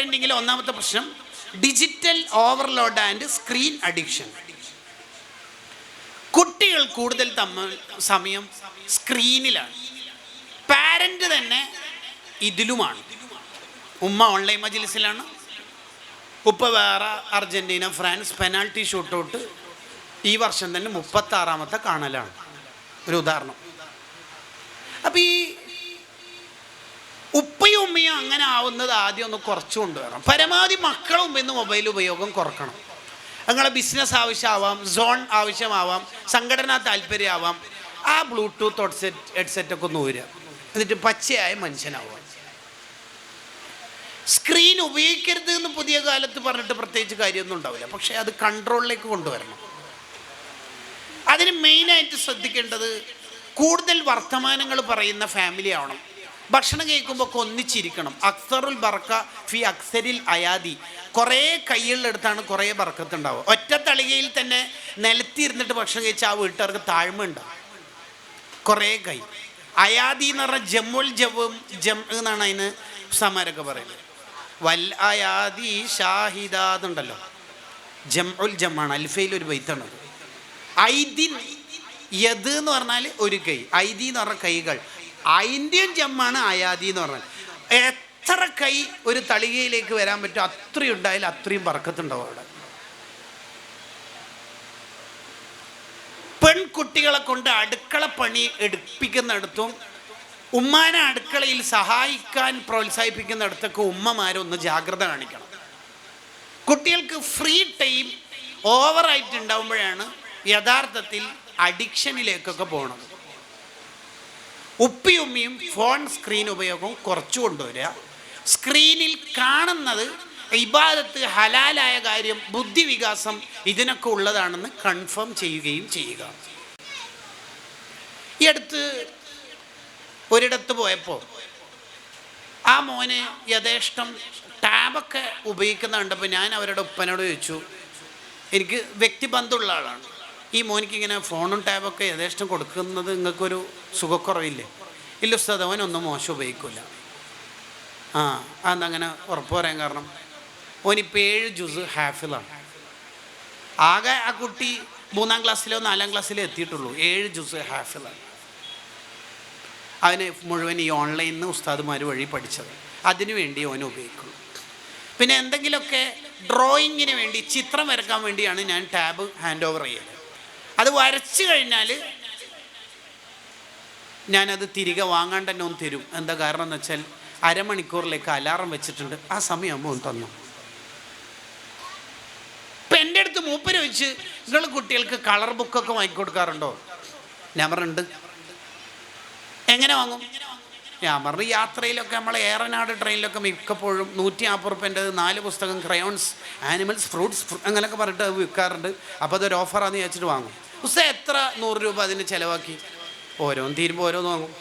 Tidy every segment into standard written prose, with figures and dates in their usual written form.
പാരൻറ്റിങ്ങിലെ ഒന്നാമത്തെ പ്രശ്നം digital overload and screen addiction. കുട്ടികൾ കൂടുതൽ സമയം സ്ക്രീനിലാണ്. പാരൻ്റ് തന്നെ ഇതിലുമാണ്. ഉമ്മ ഓൺലൈൻ മജ്‌ലിസിലാണ്, ഉപ്പ വേറെ അർജൻറ്റീന ഫ്രാൻസ് പെനാൾട്ടി ഷൂട്ടൗട്ട് ഈ വർഷം തന്നെ 36ാമത്തെ കാണലാണ് ഒരു ഉദാഹരണം. അപ്പം ഈ ഉപ്പയും ഉമ്മയും അങ്ങനെ ആവുന്നത് ആദ്യം ഒന്ന് കുറച്ചു കൊണ്ടുവരണം. പരമാവധി മക്കളുടെ മുമ്പിൽ നിന്ന് മൊബൈൽ ഉപയോഗം കുറക്കണം. നിങ്ങളെ ബിസിനസ് ആവശ്യമാവാം, സോൺ ആവശ്യമാവാം, സംഘടനാ താല്പര്യമാവാം. ആ ബ്ലൂടൂത്ത് ഹെഡ്സെറ്റൊക്കെ ഒന്ന് ഊരുക, എന്നിട്ട് പച്ചയായ മനുഷ്യനാവുക. സ്ക്രീൻ ഉപയോഗിക്കരുത് എന്ന് പുതിയ കാലത്ത് പറഞ്ഞിട്ട് പ്രത്യേകിച്ച് കാര്യമൊന്നും ഉണ്ടാവില്ല, പക്ഷേ അത് കൺട്രോളിലേക്ക് കൊണ്ടുവരണം. അതിന് മെയിനായിട്ട് ശ്രദ്ധിക്കേണ്ടത് കൂടുതൽ വർത്തമാനങ്ങൾ പറയുന്ന ഫാമിലി ആവണം. ഭക്ഷണം കഴിക്കുമ്പോൾ ഒന്നിച്ചിരിക്കണം. അക്സറുൽ ബർക്ക ഫി അക്സരിൽ അയാദി. കുറേ കൈകളിലെടുത്താണ് കുറേ ബർക്കത്തുണ്ടാവുക. ഒറ്റ തളികയിൽ തന്നെ നിലത്തിരുന്നിട്ട് ഭക്ഷണം കഴിച്ചാൽ ആ വീട്ടുകാർക്ക് താഴ്മ ഉണ്ടാവും. കുറേ കൈ അയാദി എന്ന് പറഞ്ഞാൽ ജമ്മുൽ ജം എന്നാണ് അതിന് സമാരൊക്കെ പറയുന്നത്. വൽ അയാദി ഷാഹിദാന്നുണ്ടല്ലോ, ജംഉൽ ജമ്മാണ്. അൽഫയിൽ ഒരു ബൈത്താണത്. ഐദിൻ യദ് എന്ന് പറഞ്ഞാൽ ഒരു കൈ, ഐദി എന്ന് പറഞ്ഞാൽ കൈകൾ. ഐന്ത്യൻ ജമ്മാണ് അയാദി എന്ന് പറഞ്ഞാൽ. എത്ര കൈ ഒരു തളികയിലേക്ക് വരാൻ പറ്റും അത്രയും ഉണ്ടായാലും അത്രയും ബർക്കത്തുണ്ടാവും അവിടെ. പെൺകുട്ടികളെ കൊണ്ട് അടുക്കള പണി എടുപ്പിക്കുന്നിടത്തും ഉമ്മാനെ അടുക്കളയിൽ സഹായിക്കാൻ പ്രോത്സാഹിപ്പിക്കുന്നിടത്തൊക്കെ ഉമ്മമാരൊന്ന് ജാഗ്രത കാണിക്കണം. കുട്ടികൾക്ക് ഫ്രീ ടൈം ഓവറായിട്ടുണ്ടാകുമ്പോഴാണ് യഥാർത്ഥത്തിൽ അഡിക്ഷനിലേക്കൊക്കെ പോകണം. ഉപ്പിയുമ്മയും ഫോൺ സ്ക്രീൻ ഉപയോഗം കുറച്ചു കൊണ്ടുവരിക. സ്ക്രീനിൽ കാണുന്നത് ഇബാദത്ത്, ഹലാലായ കാര്യം, ബുദ്ധിവികാസം ഇതിനൊക്കെ ഉള്ളതാണെന്ന് കൺഫേം ചെയ്യുകയും ചെയ്യുക. ഈ അടുത്ത് ഒരിടത്ത് പോയപ്പോൾ ആ മോന് യഥേഷ്ടം ടാബൊക്കെ ഉപയോഗിക്കുന്ന കണ്ടപ്പോൾ ഞാൻ അവരുടെ ഉപ്പനോട് ചോദിച്ചു, എനിക്ക് വ്യക്തിബന്ധമുള്ള ആളാണ്, ഈ മോനിക്കിങ്ങനെ ഫോണും ടാബൊക്കെ യഥേഷ്ടം കൊടുക്കുന്നത് നിങ്ങൾക്കൊരു സുഖക്കുറവില്ലേ? ഇല്ല ഉസ്താദ്, അവനൊന്നും മോശം ഉപയോഗിക്കില്ല. അതങ്ങനെ ഉറപ്പ് പറയാൻ കാരണം ഓനിപ്പോൾ 7 ജുസ് ഹാഫിളാണ്. ആകെ ആ കുട്ടി 3ാം ക്ലാസ്സിലോ 4ാം ക്ലാസ്സിലോ എത്തിയിട്ടുള്ളൂ. 7 ജുസ് ഹാഫിളാണ്. അവന് മുഴുവൻ ഈ ഓൺലൈനിൽ നിന്ന് ഉസ്താദുമാർ വഴി പഠിച്ചത്. അതിനു വേണ്ടി അവന് ഉപയോഗിക്കുള്ളൂ. പിന്നെ എന്തെങ്കിലുമൊക്കെ ഡ്രോയിങ്ങിന് വേണ്ടി, ചിത്രം വരയ്ക്കാൻ വേണ്ടിയാണ് ഞാൻ ടാബ് ഹാൻഡ് ഓവർ ചെയ്യൽ. അത് വരച്ചു കഴിഞ്ഞാൽ ഞാനത് തിരികെ വാങ്ങാൻ തന്നെ ഒന്ന് തരും. എന്താ കാരണം എന്ന് വെച്ചാൽ അരമണിക്കൂറിലേക്ക് അലാറം വെച്ചിട്ടുണ്ട്, ആ സമയമാകുമ്പോൾ ഒന്ന് തന്നു. ഇപ്പം എൻ്റെ അടുത്ത് മൂപ്പര് വെച്ച് നിങ്ങൾ കുട്ടികൾക്ക് കളർ ബുക്കൊക്കെ വാങ്ങിക്കൊടുക്കാറുണ്ടോ? ഞാൻ പറഞ്ഞിട്ടുണ്ട്. എങ്ങനെ വാങ്ങും? ഞാൻ പറഞ്ഞു യാത്രയിലൊക്കെ നമ്മൾ ഏറനാട് ട്രെയിനിലൊക്കെ മിക്കപ്പോഴും 150 റുപ്യൻ്റെ 4 പുസ്തകം, ക്രയോൺസ്, ആനിമൽസ്, ഫ്രൂട്ട്സ് അങ്ങനെയൊക്കെ പറഞ്ഞിട്ട് അത് വിൽക്കാറുണ്ട്. അപ്പോൾ അതൊരു ഓഫറാന്ന് ചോദിച്ചിട്ട് വാങ്ങും. പുസ്തകം എത്ര 100 രൂപ അതിന് ചിലവാക്കി? ഓരോന്ന് തീരുമ്പോൾ ഓരോന്ന് വാങ്ങും.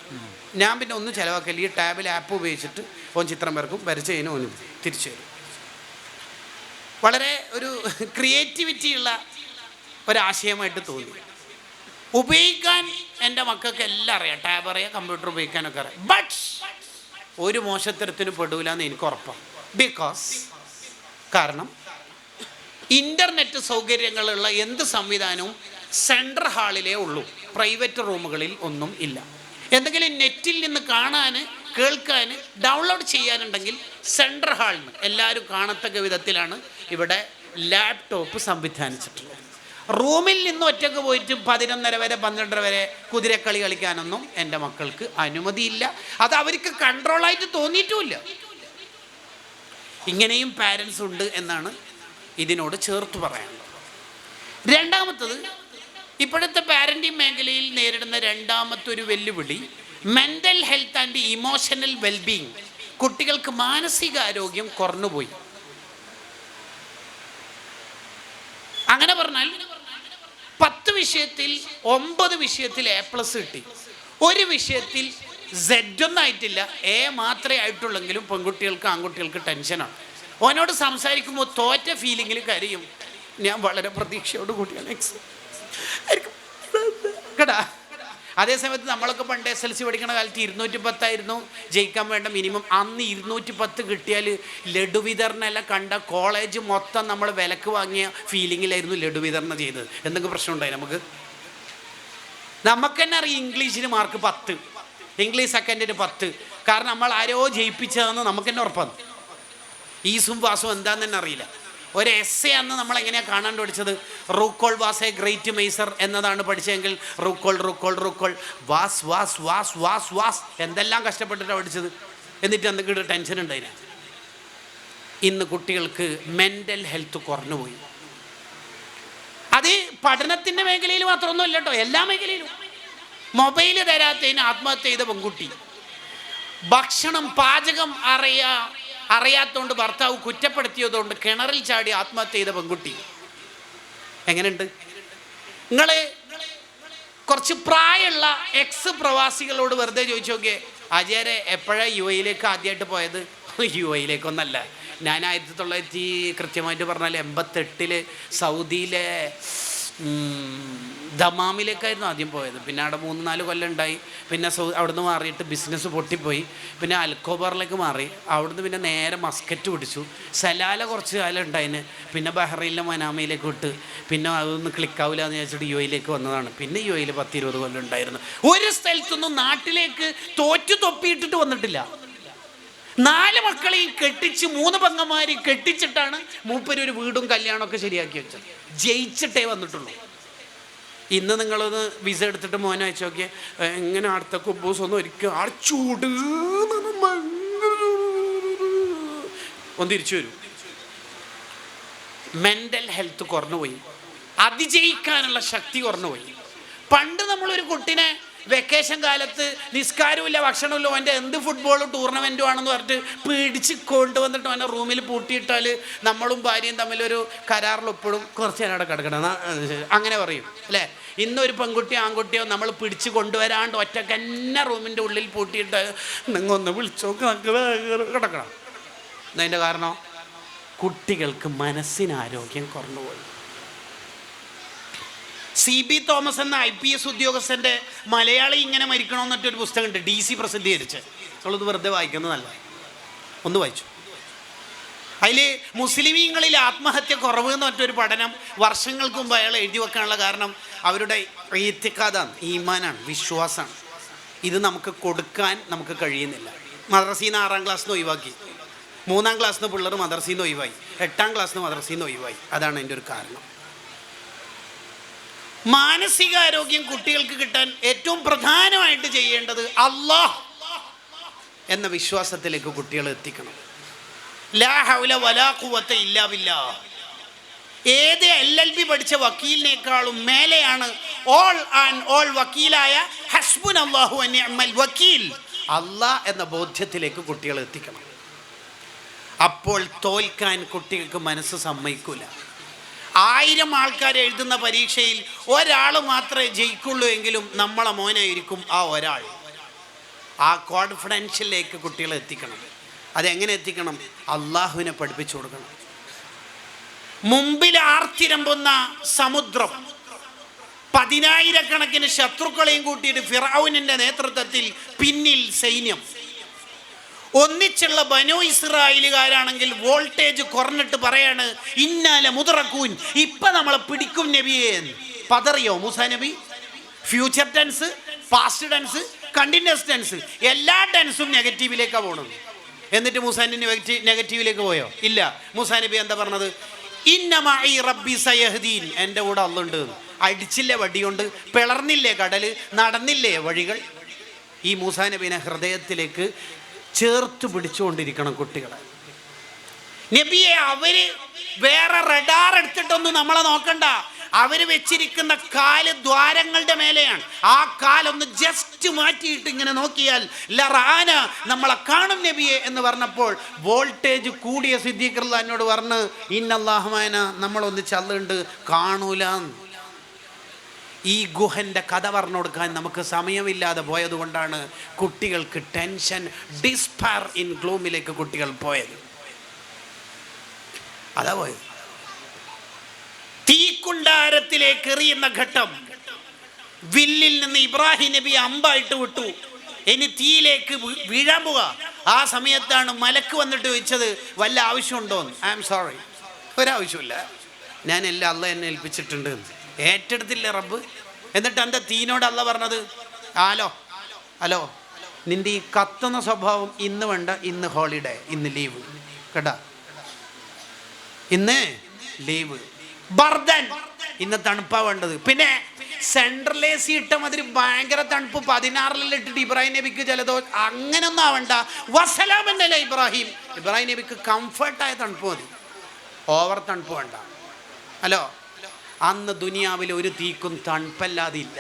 ഞാൻ പിന്നെ ഒന്നും ചിലവാക്കില്ല. ഈ ടാബിൽ ആപ്പ് ഉപയോഗിച്ചിട്ട് ഓൻ ചിത്രം വരക്കും, വരച്ച് കഴിഞ്ഞാൽ ഓന് തിരിച്ചു വരും. വളരെ ഒരു ക്രിയേറ്റിവിറ്റിയുള്ള ഒരാശയമായിട്ട് തോന്നി. ഉപയോഗിക്കാൻ എൻ്റെ മക്കൾക്ക് എല്ലാം അറിയാം, ടാബ് അറിയാം, കമ്പ്യൂട്ടർ ഉപയോഗിക്കാനൊക്കെ അറിയാം. ബട്ട് ഒരു മോശത്തരത്തിന് പെടൂല എന്ന് എനിക്ക് ഉറപ്പാണ്. കാരണം ഇൻ്റർനെറ്റ് സൗകര്യങ്ങളുള്ള എന്ത് സംവിധാനവും സെൻട്രൽ ഹാളിലേ ഉള്ളൂ, പ്രൈവറ്റ് റൂമുകളിൽ ഒന്നും ഇല്ല. എന്തെങ്കിലും നെറ്റിൽ നിന്ന് കാണാൻ, കേൾക്കാൻ, ഡൗൺലോഡ് ചെയ്യാനുണ്ടെങ്കിൽ സെൻട്രൽ ഹാളിൽ നിന്ന് എല്ലാവരും കാണത്തക്ക വിധത്തിലാണ് ഇവിടെ ലാപ്ടോപ്പ് സംവിധാനിച്ചിട്ടുള്ളത്. റൂമിൽ നിന്ന് ഒറ്റയ്ക്ക് പോയിട്ട് 11:30 വരെ 12 വരെ കുതിരക്കളി കളിക്കാനൊന്നും എൻ്റെ മക്കൾക്ക് അനുമതിയില്ല. അത് അവർക്ക് കൺട്രോളായിട്ട് തോന്നിയിട്ടുമില്ല. ഇങ്ങനെയും പാരൻസ് ഉണ്ട് എന്നാണ് ഇതിനോട് ചേർത്ത് പറയാനുള്ളത്. രണ്ടാമത്തത്, ഇപ്പോഴത്തെ പാരൻറ്റിങ് മേഖലയിൽ നേരിടുന്ന രണ്ടാമത്തെ ഒരു വെല്ലുവിളി mental health and emotional wellbeing. കുട്ടികൾക്ക് മാനസികാരോഗ്യം കുറഞ്ഞുപോയി. അങ്ങനെ പറഞ്ഞാൽ 10 വിഷയത്തിൽ 9 വിഷയത്തിൽ A+ കിട്ടി. ഒരു വിഷയത്തിൽ Z ഒന്നും ആയിട്ടില്ല, A മാത്രമേ ആയിട്ടുള്ളെങ്കിലും പെൺകുട്ടികൾക്ക് ആൺകുട്ടികൾക്ക് ടെൻഷനാണ്. ഓനോട് സംസാരിക്കുമ്പോൾ തോറ്റ ഫീലിങ്ങിൽ കരയും. ഞാൻ വളരെ പ്രതീക്ഷയോട് കൂടിയാണ് കേടാ. അതേസമയത്ത് നമ്മളൊക്കെ പണ്ട് SLC പഠിക്കുന്ന കാലത്ത് 210 ജയിക്കാൻ വേണ്ട മിനിമം. അന്ന് 210 കിട്ടിയാൽ ലഡു വിതരണമല്ല കണ്ട കോളേജ് മൊത്തം നമ്മൾ വിലക്ക് വാങ്ങിയ ഫീലിങ്ങിലായിരുന്നു ലഡു വിതരണം ചെയ്തത്. എന്തെങ്കിലും പ്രശ്നം ഉണ്ടായി നമുക്ക് തന്നെ അറിയാം. ഇംഗ്ലീഷിന് മാർക്ക് 10, ഇംഗ്ലീഷ് സെക്കൻഡിന് 10. കാരണം നമ്മൾ ആരോ ജയിപ്പിച്ചതെന്ന് നമുക്ക് തന്നെ ഉറപ്പാണ്. ഈസും വാസും എന്താന്ന് തന്നെ അറിയില്ല. ഒരു essay അന്ന് നമ്മൾ എങ്ങനെയാണ് കാണാണ്ട് പഠിച്ചത്? റൂക്കോൾ വാസ് എ ഗ്രേറ്റ് മെയ്സർ എന്നതാണ് പഠിച്ചതെങ്കിൽ റൂക്കോൾ റൂക്കോൾ റൂക്കോൾ was was was was was എന്തെല്ലാം കഷ്ടപ്പെട്ടിട്ടാണ് പഠിച്ചത്. എന്നിട്ട് എന്തെങ്കിലും ടെൻഷൻ ഉണ്ടായില്ല. ഇന്ന് കുട്ടികൾക്ക് മെൻ്റൽ ഹെൽത്ത് കുറഞ്ഞുപോയി. അത് പഠനത്തിൻ്റെ മേഖലയിൽ മാത്രമൊന്നുമല്ല കേട്ടോ, എല്ലാ മേഖലയിലും. മൊബൈൽ തരാത്തതിന് ആത്മഹത്യ ചെയ്ത പെൺകുട്ടി, ഭക്ഷണം പാചകം അറിയാത്തതുകൊണ്ട് ഭർത്താവ് കുറ്റപ്പെടുത്തിയതുകൊണ്ട് കിണറിൽ ചാടി ആത്മഹത്യ ചെയ്ത പെൺകുട്ടി. എങ്ങനെയുണ്ട്? നിങ്ങൾ കുറച്ച് പ്രായമുള്ള പ്രവാസികളോട് വെറുതെ ചോദിച്ചു നോക്കിയേ, അജയരെ എപ്പോഴാണ് UAE ആദ്യമായിട്ട് പോയത്? UAE ഞാൻ 1900 കൃത്യമായിട്ട് പറഞ്ഞാൽ 88 സൗദിയിലെ ദമാമിലേക്കായിരുന്നു ആദ്യം പോയത്. പിന്നെ അവിടെ 3-4 കൊല്ലം ഉണ്ടായി. പിന്നെ അവിടുന്ന് മാറിയിട്ട് ബിസിനസ് പൊട്ടിപ്പോയി. പിന്നെ അൽക്കോബറിലേക്ക് മാറി. അവിടുന്ന് പിന്നെ നേരെ മസ്കറ്റ് പിടിച്ചു. സലാല കുറച്ച് കാലം ഉണ്ടായിന്. പിന്നെ ബഹ്റൈനിലെ മനാമയിലേക്ക് വിട്ട്. പിന്നെ അതൊന്നും ക്ലിക്കാവില്ല എന്ന് വിചാരിച്ചിട്ട് UAE വന്നതാണ്. പിന്നെ UAE 10-20 കൊല്ലം ഉണ്ടായിരുന്നു. ഒരു സ്ഥലത്തൊന്നും നാട്ടിലേക്ക് തൊപ്പിയിട്ടിട്ട് വന്നിട്ടില്ല. 4 മക്കളെയും കെട്ടിച്ച് 3 പെങ്ങന്മാരെയും കെട്ടിച്ചിട്ടാണ് മൂപ്പര് ഒരു വീടും കല്യാണമൊക്കെ ശരിയാക്കി വെച്ചത്. ജയിച്ചിട്ടേ വന്നിട്ടുള്ളൂ. ഇന്ന് നിങ്ങളൊന്ന് വിസ എടുത്തിട്ട് മോനെ അയച്ചു നോക്കിയേ, എങ്ങനെ അടുത്ത കുബൂസ് ഒന്നും ഒരിക്കലും ആ ചൂട് ഒന്ന് തിരിച്ചു വരും. മെൻ്റൽ ഹെൽത്ത് കുറഞ്ഞുപോയി. അതിജയിക്കാനുള്ള ശക്തി കുറഞ്ഞുപോയി. പണ്ട് നമ്മളൊരു കുട്ടിനെ വെക്കേഷൻ കാലത്ത് നിസ്കാരമില്ല ഭക്ഷണമില്ല അവൻ്റെ എന്ത് ഫുട്ബോളും ടൂർണമെൻറ്റും ആണെന്ന് പറഞ്ഞിട്ട് പിടിച്ച് കൊണ്ടുവന്നിട്ട് അവൻ്റെ റൂമിൽ പൂട്ടിയിട്ടാൽ നമ്മളും ഭാര്യയും തമ്മിലൊരു കരാറിൽ ഒപ്പിടും, കുറച്ച് നേരം അവിടെ കിടക്കണം അങ്ങനെ പറയും അല്ലേ. ഇന്നൊരു പെൺകുട്ടിയോ ആൺകുട്ടിയോ നമ്മൾ പിടിച്ച് കൊണ്ടുവരാണ്ട് ഒറ്റക്കന്നെ റൂമിൻ്റെ ഉള്ളിൽ പൂട്ടിയിട്ട് നിങ്ങൊന്ന് വിളിച്ചോ കിടക്കണം. എന്നതിൻ്റെ കാരണം കുട്ടികൾക്ക് മനസ്സിന് ആരോഗ്യം കുറഞ്ഞുപോയി. CB തോമസ് എന്ന IPS ഉദ്യോഗസ്ഥൻ്റെ മലയാളി ഇങ്ങനെ മരിക്കണമെന്നിട്ടൊരു പുസ്തകമുണ്ട്, DC പ്രസിദ്ധീകരിച്ച്. നമ്മളത് വെറുതെ വായിക്കുന്നതല്ല, ഒന്ന് വായിച്ചു. അതിൽ മുസ്ലിമീങ്ങളിൽ ആത്മഹത്യ കുറവ് എന്ന് മറ്റൊരു പഠനം വർഷങ്ങൾക്ക് മുമ്പ് അയാൾ എഴുതി വെക്കാനുള്ള കാരണം അവരുടെ ഈത്തിഖാദാണ്, ഈമാനാണ്, വിശ്വാസമാണ്. ഇത് നമുക്ക് കൊടുക്കാൻ നമുക്ക് കഴിയുന്നില്ല. മദ്രസയിൽ നിന്ന് 6ാം ക്ലാസ്സിൽ നിന്ന് ഒഴിവാക്കി, 3ാം ക്ലാസ്സിൽ നിന്ന് പിള്ളേർ മദ്രസയിൽ നിന്ന് ഒഴിവായി, 8ാം ക്ലാസ്സിൽ നിന്ന് മദ്രസയിൽ നിന്ന് ഒഴിവായി. അതാണ് അതിൻ്റെ ഒരു കാരണം. മാനസികാരോഗ്യം കുട്ടികൾക്ക് കിട്ടാൻ ഏറ്റവും പ്രധാനമായിട്ട് ചെയ്യേണ്ടത് അല്ലാഹ് എന്ന വിശ്വാസത്തിലേക്ക് കുട്ടികളെ എത്തിക്കണം. ലാ ഹൗല വലാ ഖുവത ഇല്ലാ ബില്ലാഹ്. ഏത് LLB പഠിച്ച വക്കീലിനേക്കാളും മേലെയാണ് ഓൾ വക്കീലായ ഹസ്ബുനല്ലാഹു വ നിഅമൽ വക്കീൽ. അല്ലാഹ് എന്ന ബോധ്യത്തിലേക്ക് കുട്ടികളെ എത്തിക്കണം. അപ്പോൾ തോൽക്കാൻ കുട്ടികൾക്ക് മനസ്സ് സമ്മതിക്കൂല. 1000 ആൾക്കാർ എഴുതുന്ന പരീക്ഷയിൽ ഒരാൾ മാത്രമേ ജയിക്കുള്ളൂ എങ്കിലും നമ്മളെ മോനായിരിക്കും ആ ഒരാൾ. ആ കോൺഫിഡൻഷ്യലിലേക്ക് കുട്ടികളെ എത്തിക്കണം. അതെങ്ങനെ എത്തിക്കണം? അള്ളാഹുവിനെ പഠിപ്പിച്ചു കൊടുക്കണം. മുമ്പിൽ ആർത്തിരമ്പുന്ന സമുദ്രം, 10,000 ശത്രുക്കളെയും കൂട്ടിയിട്ട് ഫിറഔനിന്റെ നേതൃത്വത്തിൽ പിന്നിൽ സൈന്യം, ഒന്നിച്ചുള്ള ബനു ഇസ്രായേലുകാരാണെങ്കിൽ വോൾട്ടേജ് കുറഞ്ഞിട്ട് പറയാണ് ഇന്നാല മുതറക്കൂൻ, ഇപ്പം നമ്മളെ പിടിക്കും നബിയെ എന്ന്. പതറിയോ Musa Nabi? Future tense, past tense, continuous tense, എല്ലാ ടെൻസും നെഗറ്റീവിലേക്കാണ് പോകണത്. എന്നിട്ട് മൂസാ നബി നെഗറ്റീവിലേക്ക് പോയോ? ഇല്ല. മൂസാ നബി എന്താ പറഞ്ഞത്? ഇന്നമഈ റബ്ബി സയഹ്ദീൻ, എൻ്റെ കൂടെ അള്ളുണ്ട്. അടിച്ചില്ലേ വടി കൊണ്ട്, പിളർന്നില്ലേ കടല്, നടന്നില്ലേ വഴികൾ. ഈ മൂസാ നബിനെ ഹൃദയത്തിലേക്ക് ചേർത്ത് പിടിച്ചുകൊണ്ടിരിക്കണം കുട്ടികളെ. നബിയെ അവര് വേറെ റഡാർ എടുത്തിട്ടൊന്നും നമ്മളെ നോക്കണ്ട. അവര് വെച്ചിരിക്കുന്ന കാല് ദ്വാരങ്ങളുടെ മേലെയാണ്. ആ കാലൊന്ന് ജസ്റ്റ് മാറ്റിയിട്ട് ഇങ്ങനെ നോക്കിയാൽ ലറാന, നമ്മളെ കാണും നബിയെ എന്ന് പറഞ്ഞപ്പോൾ വോൾട്ടേജ് കൂടിയ സിദ്ദീഖ് റളിയല്ലാഹു അൻഹു പറഞ്ഞ് ഇന്നല്ലാഹുമാന, നമ്മളൊന്ന് ചല്ലുണ്ട് കാണൂല. ഈ ഗുഹൻ്റെ കഥ പറഞ്ഞു കൊടുക്കാൻ നമുക്ക് സമയമില്ലാതെ പോയതുകൊണ്ടാണ് കുട്ടികൾക്ക് ടെൻഷൻ, ഡിസ്പയർ ഇൻ ഗ്ലൂമിലേക്ക് കുട്ടികൾ പോയത്. അതാ പോയത്. തീക്കുണ്ടാരത്തിലേക്ക് എറിയുന്ന ഘട്ടം, വില്ലിൽ നിന്ന് ഇബ്രാഹിം നബി അമ്പായിട്ട് വിട്ടു, ഇനി തീയിലേക്ക് വീഴാൻ പോവുക. ആ സമയത്താണ് മലക്ക് വന്നിട്ട് ചോദിച്ചത് വല്ല ആവശ്യമുണ്ടോന്ന്. ഐ ആം സോറി, ഒരാവശ്യമില്ല, ഞാൻ എല്ലാം അള്ള എന്നെ ഏൽപ്പിച്ചിട്ടുണ്ട്. ഏറ്റെടുത്തില്ലേ റബ്ബ്? എന്നിട്ട് എൻ്റെ തീനോട് അള്ള പറഞ്ഞത്, ഹലോ നിൻ്റെ ഈ കത്തുന്ന സ്വഭാവം ഇന്ന് വേണ്ട, ഇന്ന് ഹോളിഡേ, ഇന്ന് ലീവ് കേട്ടാ, ഇന്ന് ലീവ്. ബർദൻ, ഇന്ന് തണുപ്പാ വേണ്ടത്. പിന്നെ സെൻട്രൽ എ സി ഇട്ട മാതിരി ഭയങ്കര തണുപ്പ് 16 ഇട്ടിട്ട് ഇബ്രാഹിം നബിക്ക് ജലദോഷം അങ്ങനൊന്നും ആവണ്ട. വസലാം എന്നല്ലേ ഇബ്രാഹിം നബിക്ക് കംഫർട്ടായ തണുപ്പ് മതി, ഓവർ തണുപ്പ് വേണ്ട. ഹലോ, അന്ന് ദുനിയാവിൽ ഒരു തീക്കും തണുപ്പല്ലാതെ ഇല്ല.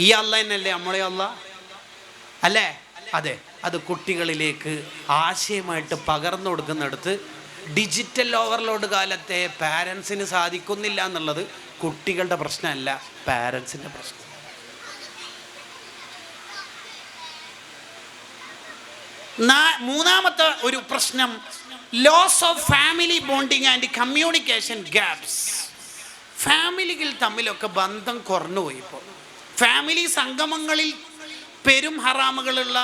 ഈ അല്ല എന്നല്ലേ നമ്മളെ അല്ല അല്ലേ? അതെ, അത് കുട്ടികളിലേക്ക് ആശയമായിട്ട് പകർന്നു കൊടുക്കുന്നിടത്ത് ഡിജിറ്റൽ ഓവർലോഡ് കാലത്തെ പാരൻസിന് സാധിക്കുന്നില്ല എന്നുള്ളത് കുട്ടികളുടെ പ്രശ്നമല്ല, പാരൻസിൻ്റെ പ്രശ്നം. മൂന്നാമത്തെ ഒരു പ്രശ്നം, loss of family bonding and communication gaps. ഫാമിലികൾ തമ്മിലൊക്കെ ബന്ധം കുറഞ്ഞുപോയി. ഇപ്പോൾ ഫാമിലി സംഗമങ്ങളിൽ പെരും ഹറാമുകളുള്ള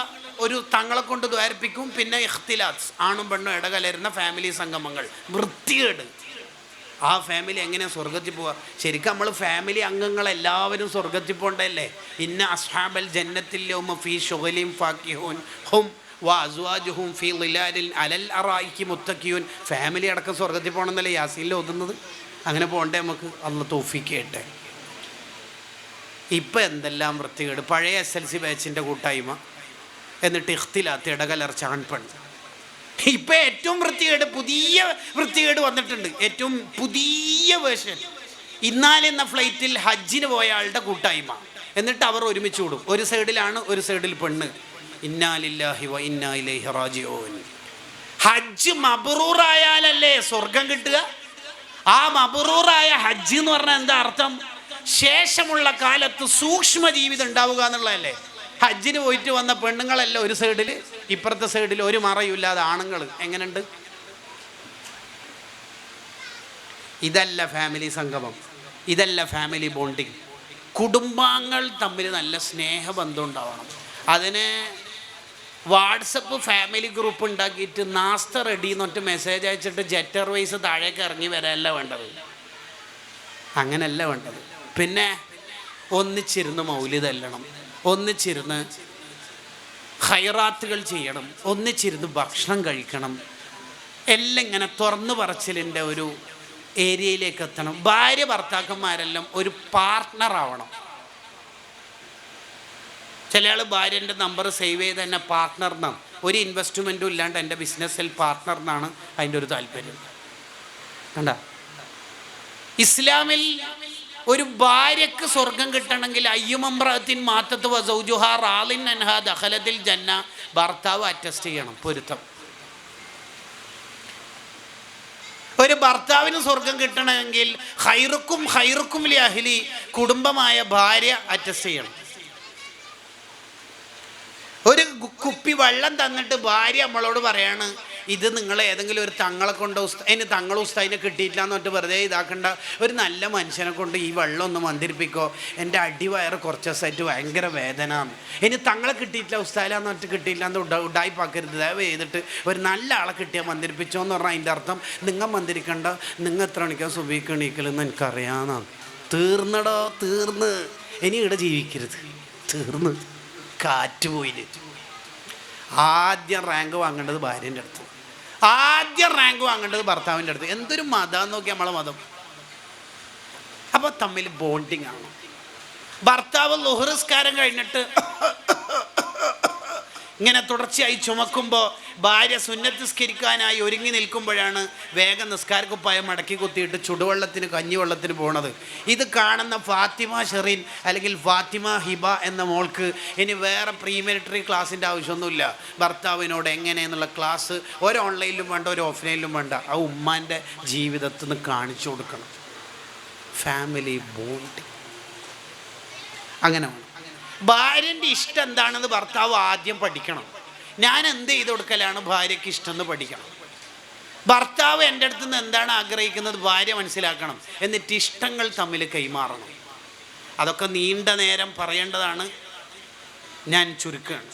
ഒരു തങ്ങളെ കൊണ്ട് ദ്വാരിപ്പിക്കും. പിന്നെ ഇഖ്തിലാത്ത്, ആണും പെണ്ണും ഇടകലരുന്ന ഫാമിലി സംഗമങ്ങൾ, വൃത്തികേട്. ആ ഫാമിലി എങ്ങനെ സ്വർഗത്തിൽ പോവുക? ശരിക്കും നമ്മൾ ഫാമിലി അംഗങ്ങളെല്ലാവരും സ്വർഗത്തിൽ പോകണ്ടല്ലേ? ഇന്ന അസ്ഹാബൽ ജന്നത്തിൽ യൗമ ഫീ ശുഗലിൻ ഫാക്കിഹൂൻ ഹും വഅസ്വാജുഹും ഫീ ളിലാലിൻ അലൽ അറായികി മുത്തഖിയൂൻ. ഫാമിലി അടക്കം സ്വർഗത്തിൽ പോകണമെന്നല്ലേ യാസീനിൽ ഓതുന്നത്? അങ്ങനെ പോകണ്ടേ നമുക്ക്? അള്ളാഹു തൗഫീഖ് ചെയ്യട്ടെ. ഇപ്പം എന്തെല്ലാം വൃത്തികേട്. പഴയ SLC ബാച്ചിൻ്റെ കൂട്ടായ്മ, എന്നിട്ട് ഇഖ്തിലാത്ത്, ഇടകലർച്ച, ആൺപെണ്ണ്. ഇപ്പം ഏറ്റവും വൃത്തികേട്, പുതിയ വൃത്തികേട് വന്നിട്ടുണ്ട്, ഏറ്റവും പുതിയ വേർഷൻ. ഇന്നാലെന്ന ഫ്ലൈറ്റിൽ ഹജ്ജിന് പോയ ആളുടെ കൂട്ടായ്മ, എന്നിട്ട് അവർ ഒരുമിച്ച് കൂടും. ഒരു സൈഡിലാണ്, ഒരു സൈഡിൽ പെണ്ണ്. ഇന്നാ ലില്ലാഹി വ ഇന്നാ ഇലൈഹി റാജിഊൻ. ഹജ്ജ് മബ്റൂറായാലല്ലേ സ്വർഗം കിട്ടുക? ആ മബ്റൂറായ ഹജ്ജ് എന്ന് പറഞ്ഞാൽ എന്താ അർത്ഥം? ശേഷമുള്ള കാലത്ത് സൂക്ഷ്മ ജീവിതം ഉണ്ടാവുക എന്നുള്ളതല്ലേ? ഹജ്ജിന് പോയിട്ട് വന്ന പെണ്ണുങ്ങളല്ല ഒരു സൈഡിൽ, ഇപ്പുറത്തെ സൈഡിൽ ഒരു മറയില്ലാതെ ആണുങ്ങൾ. എങ്ങനെയുണ്ട്? ഇതല്ല ഫാമിലി സംഗമം, ഇതല്ല ഫാമിലി ബോണ്ടിങ്. കുടുംബാംഗങ്ങൾ തമ്മിൽ നല്ല സ്നേഹബന്ധം ഉണ്ടാവണം. അതിന് വാട്സപ്പ് ഫാമിലി ഗ്രൂപ്പ് ഉണ്ടാക്കിയിട്ട് നാസ്ത റെഡി എന്നിട്ട് മെസ്സേജ് അയച്ചിട്ട് ജെറ്റ് എയർവേസ് താഴേക്ക് ഇറങ്ങി വരാനല്ല വേണ്ടത്, അങ്ങനല്ല വേണ്ടത്. പിന്നെ ഒന്നിച്ചിരുന്ന് മൗലിദല്ലണം, ഒന്നിച്ചിരുന്ന് ഖൈറാത്തുകൾ ചെയ്യണം, ഒന്നിച്ചിരുന്ന് ഭക്ഷണം കഴിക്കണം. എല്ലാം ഇങ്ങനെ തുറന്നു പറച്ചിലിൻ്റെ ഒരു ഏരിയയിലേക്ക് എത്തണം. ഭാര്യ ഭർത്താക്കന്മാരെല്ലാം ഒരു പാർട്ട്ണറാവണം. ചില ആൾ ഭാര്യൻ്റെ നമ്പർ സേവ് ചെയ്ത് തന്നെ പാർട്ട്ണർ എന്നാണ്. ഒരു ഇൻവെസ്റ്റ്മെൻറ്റും ഇല്ലാണ്ട് എൻ്റെ ബിസിനസ്സിൽ പാർട്ട്ണർ എന്നാണ് അതിൻ്റെ ഒരു താല്പര്യം. കണ്ട, ഇസ്ലാമിൽ ഒരു ഭാര്യക്ക് സ്വർഗം കിട്ടണമെങ്കിൽ അയ്യുമംറഅത്തിൻ മാത്തത്ത് വസൗജുഹാ റാളിൻ അൻഹാ ദഖലത്തിൽ ജന്ന, ഭർത്താവ് അറ്റസ്റ്റ് ചെയ്യണം, പൊരുത്തം. ഒരു ഭർത്താവിന് സ്വർഗം കിട്ടണമെങ്കിൽ ഖൈറുക്കും ലി അഹ്ലി, കുടുംബമായ ഭാര്യ അറ്റസ്റ്റ് ചെയ്യണം. ഒരു കുപ്പി വെള്ളം തന്നിട്ട് ഭാര്യ നമ്മളോട് പറയാണ്, ഇത് നിങ്ങൾ ഏതെങ്കിലും ഒരു തങ്ങളെ കൊണ്ട് അതിന് തങ്ങൾ ഉസ്താദിനെ കിട്ടിയിട്ടില്ല എന്ന് പറഞ്ഞിട്ട് വെറുതെ ഇതാക്കണ്ട, ഒരു നല്ല മനുഷ്യനെ കൊണ്ട് ഈ വെള്ളം ഒന്ന് മന്ദിരിപ്പിക്കോ, എൻ്റെ അടിവയറ് കുറച്ച് ദിവസമായിട്ട് ഭയങ്കര വേദന, ഇനി തങ്ങളെ കിട്ടിയിട്ടില്ല ഉസ്താദിലാന്ന് പറഞ്ഞിട്ട് കിട്ടിയില്ല എന്ന് ഉഡായിപ്പാക്കരുത്, ദയവ് ചെയ്തിട്ട് ഒരു നല്ല ആളെ കിട്ടിയാൽ മന്ദിരിപ്പിച്ചോ എന്ന് പറഞ്ഞാൽ അതിൻ്റെ അർത്ഥം നിങ്ങൾ മന്ദിരിക്കണ്ട, നിങ്ങൾ എത്ര മണിക്കാ സുബഹിക്ക് എണീക്കലെന്ന് എനിക്കറിയാമെന്നാണ്. തീർന്നടോ, തീർന്ന്, ഇനി ഇവിടെ ജീവിക്കരുത്, തീർന്ന്, കാറ്റ് പോയിന്. ആദ്യം റാങ്ക് വാങ്ങേണ്ടത് ഭാര്യൻ്റെ അടുത്ത്, ആദ്യം റാങ്ക് വാങ്ങേണ്ടത് ഭർത്താവിൻ്റെ അടുത്ത്. എന്തൊരു മതം നോക്കി നമ്മളെ മതം. അപ്പോൾ തമ്മിൽ ബോണ്ടിങ് ആണ്. ഭർത്താവ് ളുഹ്ർ നിസ്കാരം കഴിഞ്ഞിട്ട് ഇങ്ങനെ തുടർച്ചയായി ചുമക്കുമ്പോൾ ഭാര്യ സുന്നത്ത് നിസ്കരിക്കാനായി ഒരുങ്ങി നിൽക്കുമ്പോഴാണ് വേഗം നിസ്കാരക്കുപ്പായം മടക്കി കുത്തിയിട്ട് ചുടുവെള്ളത്തിന് കഞ്ഞിവെള്ളത്തിന് പോണത്. ഇത് കാണുന്ന ഫാത്തിമ ഷെറീൻ അല്ലെങ്കിൽ ഫാത്തിമ ഹിബ എന്ന മോൾക്ക് ഇനി വേറെ പ്രീ മിലിറ്ററി ക്ലാസ്സിൻ്റെ ആവശ്യമൊന്നുമില്ല. ഭർത്താവിനോട് എങ്ങനെയെന്നുള്ള ക്ലാസ് ഒരു ഓൺലൈനിലും വേണ്ട, ഒരു ഓഫ്ലൈനിലും വേണ്ട, ആ ഉമ്മാൻ്റെ ജീവിതത്തിൽ നിന്ന് കാണിച്ചു കൊടുക്കണം. ഫാമിലി ബോണ്ടിങ് അങ്ങനെ വേണം. ഭാര്യൻ്റെ ഇഷ്ടം എന്താണെന്ന് ഭർത്താവ് ആദ്യം പഠിക്കണം. ഞാൻ എന്ത് ചെയ്ത് കൊടുക്കലാണ് ഭാര്യയ്ക്ക് ഇഷ്ടമെന്ന് പഠിക്കണം. ഭർത്താവ് എൻ്റെ അടുത്ത് നിന്ന് എന്താണ് ആഗ്രഹിക്കുന്നത് ഭാര്യ മനസ്സിലാക്കണം. എന്നിട്ട് ഇഷ്ടങ്ങൾ തമ്മിൽ കൈമാറണം. അതൊക്കെ നീണ്ട നേരം പറയേണ്ടതാണ്, ഞാൻ ചുരുക്കുകയാണ്.